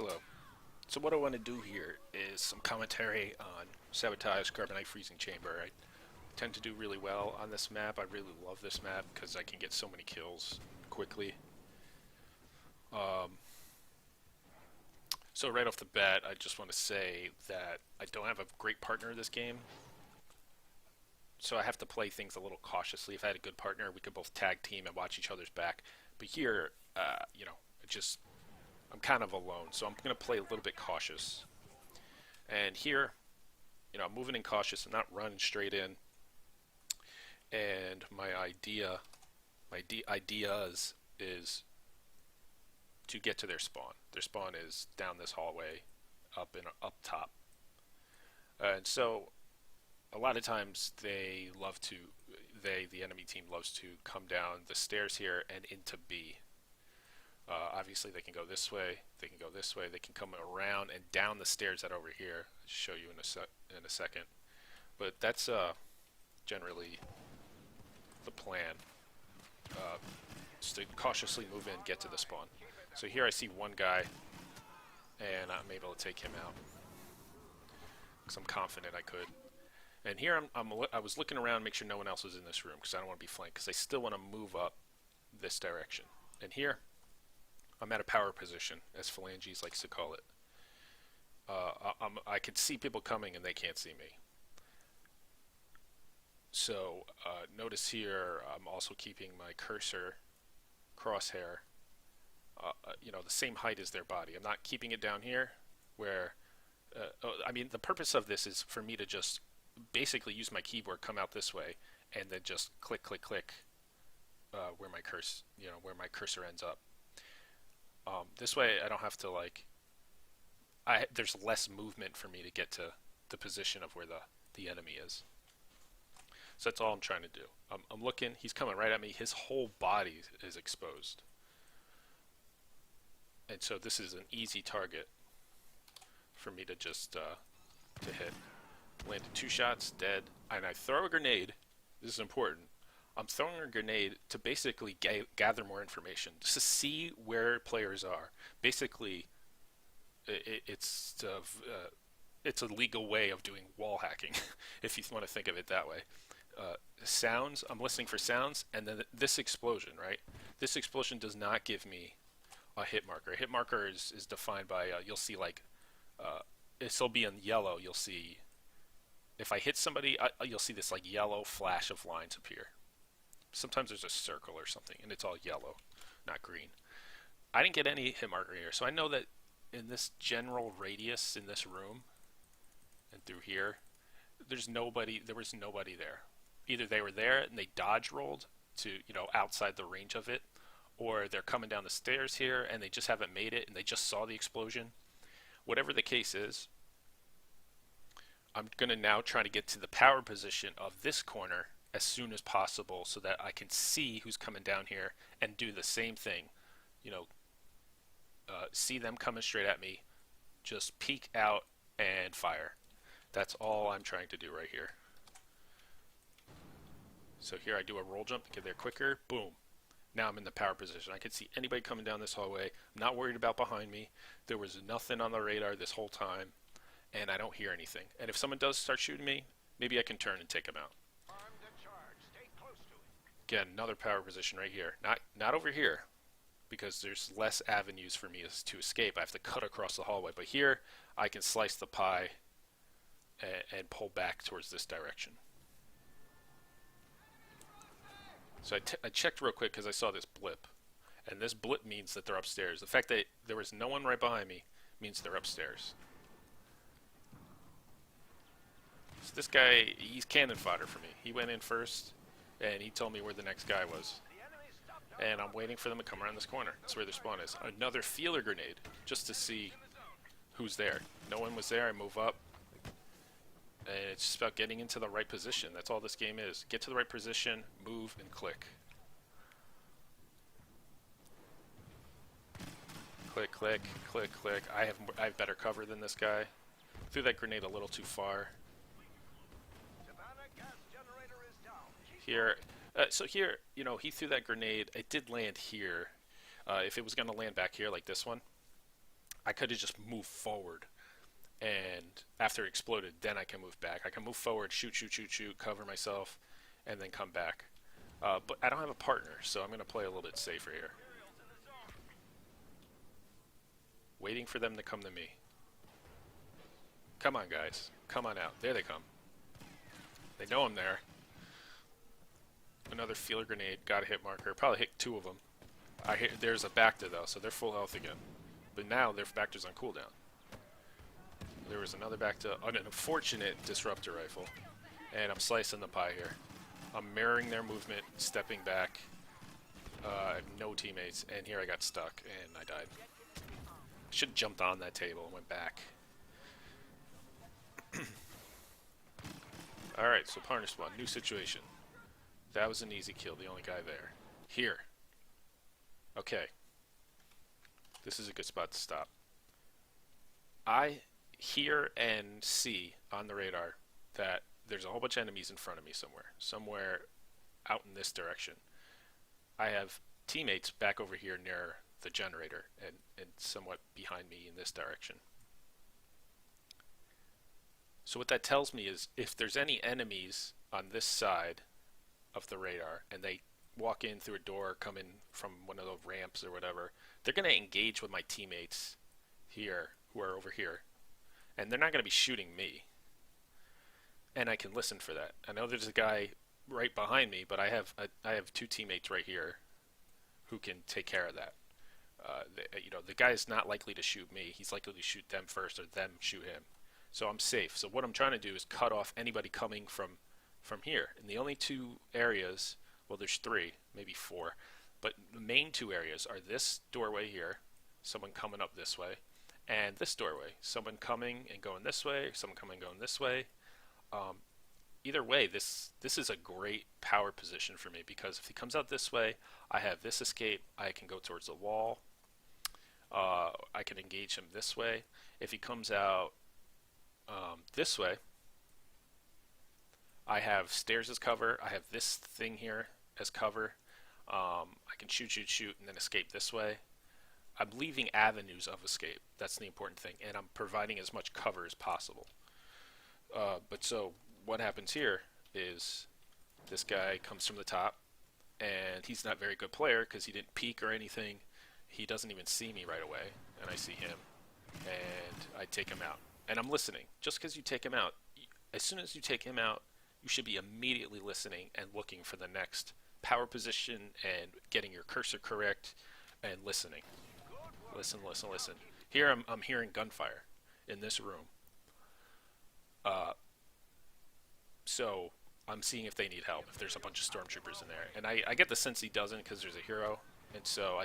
Hello. So what I want to do here is some commentary on Sabotage Carbonite Freezing Chamber. I tend to do really well on this map. I really love this map because I can get so many kills quickly. So right off the bat, I just want to say that I don't have a great partner in this game. So I have to play things a little cautiously. If I had a good partner, we could both tag team and watch each other's back. But here, I'm kind of alone, so I'm going to play a little bit cautious. And here, I'm moving in cautious and not running straight in. And my ideas is to get to their spawn. Their spawn is down this hallway, up top. And so, a lot of times the enemy team loves to come down the stairs here and into B. Obviously, they can go this way. They can go this way. They can come around and down the stairs that are over here. I'll show you in a second. But that's generally the plan. Just to cautiously move in, get to the spawn. So here I see one guy, and I'm able to take him out because I'm confident I could. And here I was looking around, make sure no one else was in this room because I don't want to be flanked because I still want to move up this direction. And here I'm at a power position, as Phalanges likes to call it. I could see people coming and they can't see me. So notice here I'm also keeping my cursor crosshair the same height as their body. I'm not keeping it down here where the purpose of this is for me to just basically use my keyboard, come out this way, and then just click click click where my cursor ends up. This way I don't have to there's less movement for me to get to the position of where the enemy is. So that's all I'm trying to do. I'm looking, he's coming right at me, his whole body is exposed. And so this is an easy target for me to just to hit. Landed 2 shots, dead, and I throw a grenade. This is important. I'm throwing a grenade to basically gather more information, just to see where players are. Basically, it's a legal way of doing wall hacking, if you want to think of it that way. Sounds, I'm listening for sounds, and then this explosion, right? This explosion does not give me a hit marker. A hit marker is defined by, you'll see it'll be in yellow, you'll see, if I hit somebody, you'll see this yellow flash of lines appear. Sometimes there's a circle or something, and it's all yellow, not green. I didn't get any hit marker here, so I know that in this general radius in this room and through here, there was nobody there. Either they were there and they dodge rolled to, outside the range of it, or they're coming down the stairs here and they just haven't made it and they just saw the explosion. Whatever the case is, I'm going to now try to get to the power position of this corner as soon as possible so that I can see who's coming down here and do the same thing. See them coming straight at me, just peek out and fire. That's all I'm trying to do right here. So here I do a roll jump to get there quicker. Boom. Now I'm in the power position. I can see anybody coming down this hallway. I'm not worried about behind me. There was nothing on the radar this whole time, and I don't hear anything. And if someone does start shooting me, maybe I can turn and take them out. Again, another power position right here. Not over here, because there's less avenues for me to escape. I have to cut across the hallway. But here, I can slice the pie and pull back towards this direction. So I checked real quick because I saw this blip. And this blip means that they're upstairs. The fact that there was no one right behind me means they're upstairs. So this guy, he's cannon fodder for me. He went in first, and he told me where the next guy was. And I'm waiting for them to come around this corner. That's where their spawn is. Another feeler grenade, just to see who's there. No one was there. I move up. And it's just about getting into the right position. That's all this game is. Get to the right position, move, and click. Click, click, click, click. I have better cover than this guy. Threw that grenade a little too far. Here, so here, he threw that grenade. It did land here. If it was going to land back here like this one, I could have just moved forward, and after it exploded, then I can move back. I can move forward, shoot, shoot, shoot, shoot, cover myself, and then come back. But I don't have a partner, so I'm going to play a little bit safer here. Waiting for them to come to me. Come on, guys. Come on out. There they come. They know I'm there. Another feeler grenade. Got a hit marker. Probably hit 2 of them. There's a Bacta, though, so they're full health again. But now their Bacta's on cooldown. There was another Bacta, an unfortunate disruptor rifle. And I'm slicing the pie here. I'm mirroring their movement, stepping back. I have no teammates, and here I got stuck, and I died. Should have jumped on that table and went back. Alright, so partner spawn, new situation. That was an easy kill, the only guy there. Here. Okay. This is a good spot to stop. I hear and see on the radar that there's a whole bunch of enemies in front of me somewhere out in this direction. I have teammates back over here near the generator and somewhat behind me in this direction. So what that tells me is if there's any enemies on this side of the radar and they walk in through a door, come in from one of those ramps or whatever, they're going to engage with my teammates here who are over here. And they're not going to be shooting me. And I can listen for that. I know there's a guy right behind me, but I have 2 teammates right here who can take care of that. The guy is not likely to shoot me. He's likely to shoot them first or them shoot him. So I'm safe. So what I'm trying to do is cut off anybody coming from here. And the only 2 areas, well, there's 3, maybe 4, but the main 2 areas are this doorway here, someone coming up this way, and this doorway, someone coming and going this way, someone coming and going this way. Either way, this is a great power position for me because if he comes out this way, I have this escape. I can go towards the wall. I can engage him this way. If he comes out this way, I have stairs as cover. I have this thing here as cover. I can shoot, shoot, shoot, and then escape this way. I'm leaving avenues of escape. That's the important thing, and I'm providing as much cover as possible. But so what happens here is this guy comes from the top, and he's not a very good player because he didn't peek or anything. He doesn't even see me right away, and I see him, and I take him out. And I'm listening. Just because you take him out, as soon as you take him out, you should be immediately listening and looking for the next power position and getting your cursor correct and listening. Listen, listen, listen. Here I'm hearing gunfire in this room. So I'm seeing if they need help, if there's a bunch of stormtroopers in there. And I get the sense he doesn't because there's a hero. And so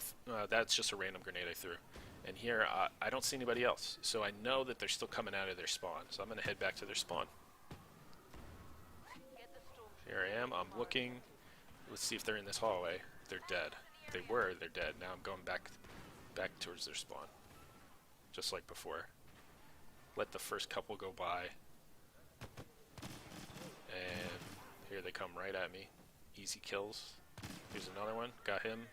that's just a random grenade I threw. And here I don't see anybody else. So I know that they're still coming out of their spawn. So I'm going to head back to their spawn. Here I am. I'm looking. Let's see if they're in this hallway. They're dead. They were. They're dead. Now I'm going back towards their spawn. Just like before. Let the first couple go by. And here they come right at me. Easy kills. Here's another one. Got him.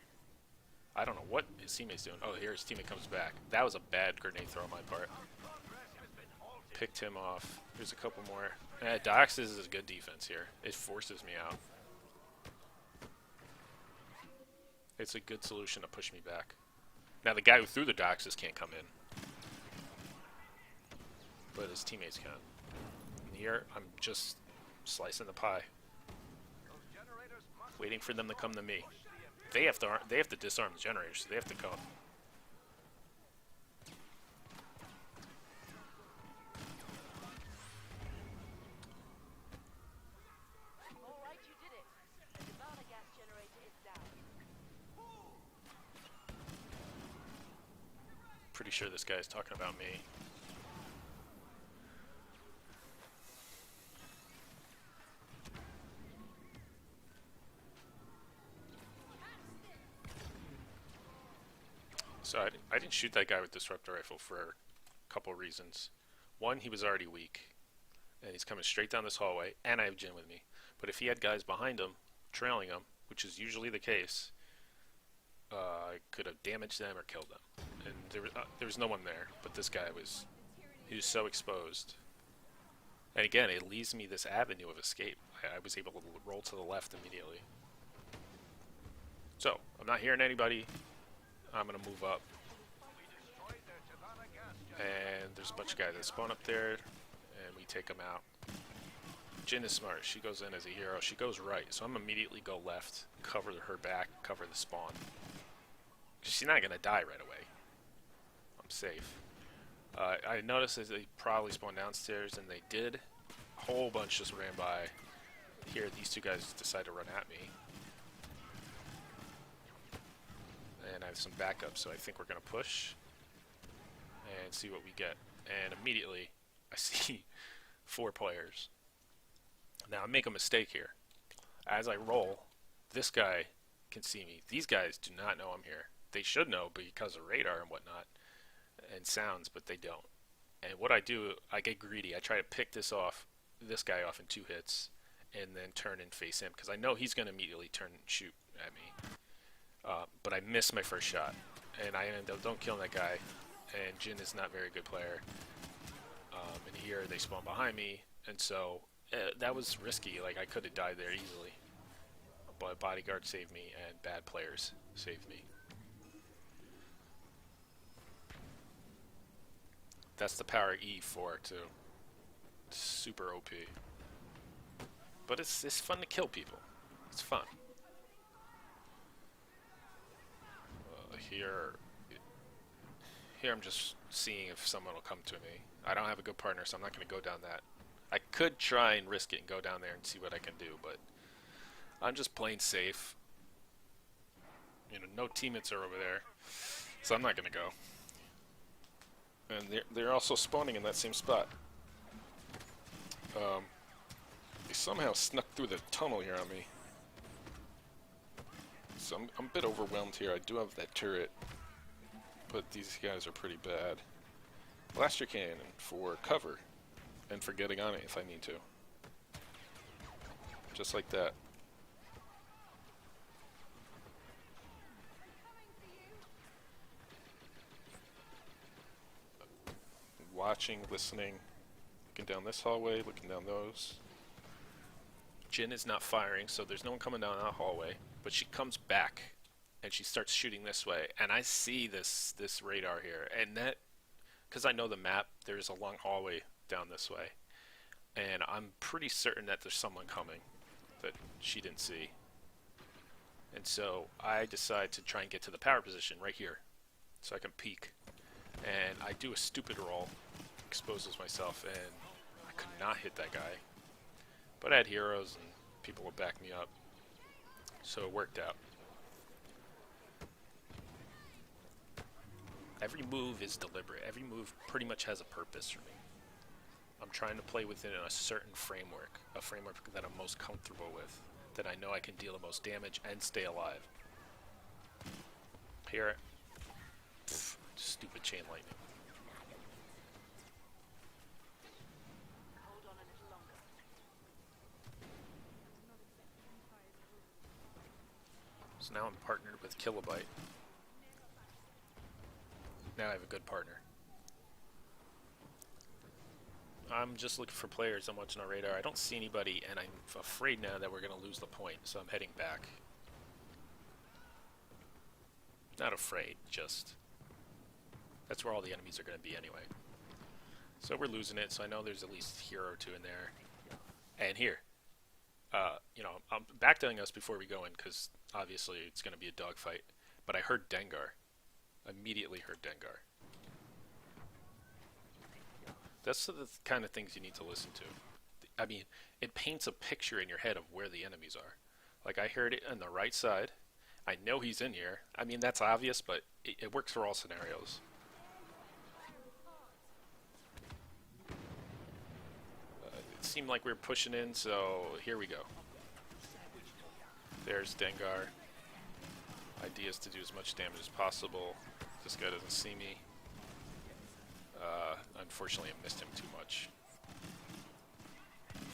I don't know what his teammate's doing. Oh, here his teammate comes back. That was a bad grenade throw on my part. Picked him off. Here's a couple more. Doxes is a good defense here. It forces me out. It's a good solution to push me back. Now the guy who threw the Doxes can't come in. But his teammates can. And here, I'm just slicing the pie. Waiting for them to come to me. They have to disarm the generators, so they have to come. Alright, you did it. The Nirvana gas generator is down. Pretty sure this guy's talking about me. So I didn't shoot that guy with disruptor rifle for a couple reasons. One, he was already weak, and he's coming straight down this hallway, and I have Jin with me. But if he had guys behind him, trailing him, which is usually the case, I could have damaged them or killed them. And there was no one there, but this guy he was so exposed. And again, it leaves me this avenue of escape. I was able to roll to the left immediately. So, I'm not hearing anybody. I'm going to move up. And there's a bunch of guys that spawn up there, and we take them out. Jin is smart. She goes in as a hero. She goes right, so I'm immediately go left, cover her back, cover the spawn. She's not going to die right away. I'm safe. I noticed that they probably spawned downstairs, and they did. A whole bunch just ran by. Here, these two guys decide to run at me. And I have some backup, so I think we're going to push and see what we get. And immediately, I see 4 players. Now, I make a mistake here. As I roll, this guy can see me. These guys do not know I'm here. They should know because of radar and whatnot and sounds, but they don't. And what I do, I get greedy. I try to pick this guy off in 2 hits, and then turn and face him, because I know he's going to immediately turn and shoot at me. But I miss my first shot, and I end up don't killing that guy. And Jin is not a very good player. And here they spawn behind me, and so that was risky. Like, I could have died there easily, but bodyguard saved me, and bad players saved me. That's the power E4 too. Super OP. But it's fun to kill people. It's fun. Here I'm just seeing if someone will come to me. I don't have a good partner, so I'm not going to go down that. I could try and risk it and go down there and see what I can do, but I'm just playing safe. You know, no teammates are over there, so I'm not going to go. And they're also spawning in that same spot. They somehow snuck through the tunnel here on me. So I'm a bit overwhelmed here. I do have that turret, but these guys are pretty bad. Blaster cannon for cover, and for getting on it if I need to. Just like that. Watching, listening, looking down this hallway, looking down those. Jin is not firing, so there's no one coming down that hallway, but she comes back and she starts shooting this way, and I see this radar here, and that, because I know the map, there's a long hallway down this way, and I'm pretty certain that there's someone coming that she didn't see. And so I decide to try and get to the power position right here so I can peek, and I do a stupid roll, exposes myself, and I could not hit that guy, but I had heroes and people would back me up, so it worked out. Every move is deliberate. Every move pretty much has a purpose for me. I'm trying to play within a certain framework, a framework that I'm most comfortable with, that I know I can deal the most damage and stay alive. Here, stupid chain lightning. Hold on a little longer. So now I'm partnered with Kilobyte. Now I have a good partner. I'm just looking for players. I'm watching our radar. I don't see anybody, and I'm afraid now that we're going to lose the point, so I'm heading back. Not afraid, just... that's where all the enemies are going to be anyway. So we're losing it, so I know there's at least a hero or two in there. And here. You know, I'm backdoing us before we go in, because obviously it's going to be a dogfight. But I heard Dengar. Immediately heard Dengar. That's the kind of things you need to listen to. I mean, it paints a picture in your head of where the enemies are. Like, I heard it on the right side. I know he's in here. I mean, that's obvious, but it works for all scenarios. It seemed like we were pushing in, so here we go. There's Dengar. Idea is to do as much damage as possible. This guy doesn't see me. Unfortunately, I missed him too much.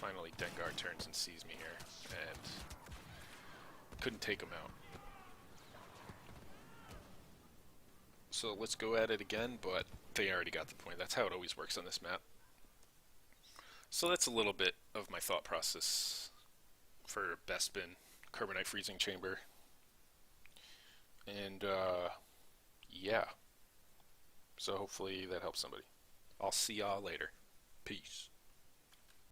Finally, Dengar turns and sees me here, and couldn't take him out. So let's go at it again, but they already got the point. That's how it always works on this map. So that's a little bit of my thought process for Bespin Carbonite Freezing Chamber. And yeah, so hopefully that helps somebody. I'll see y'all later. Peace.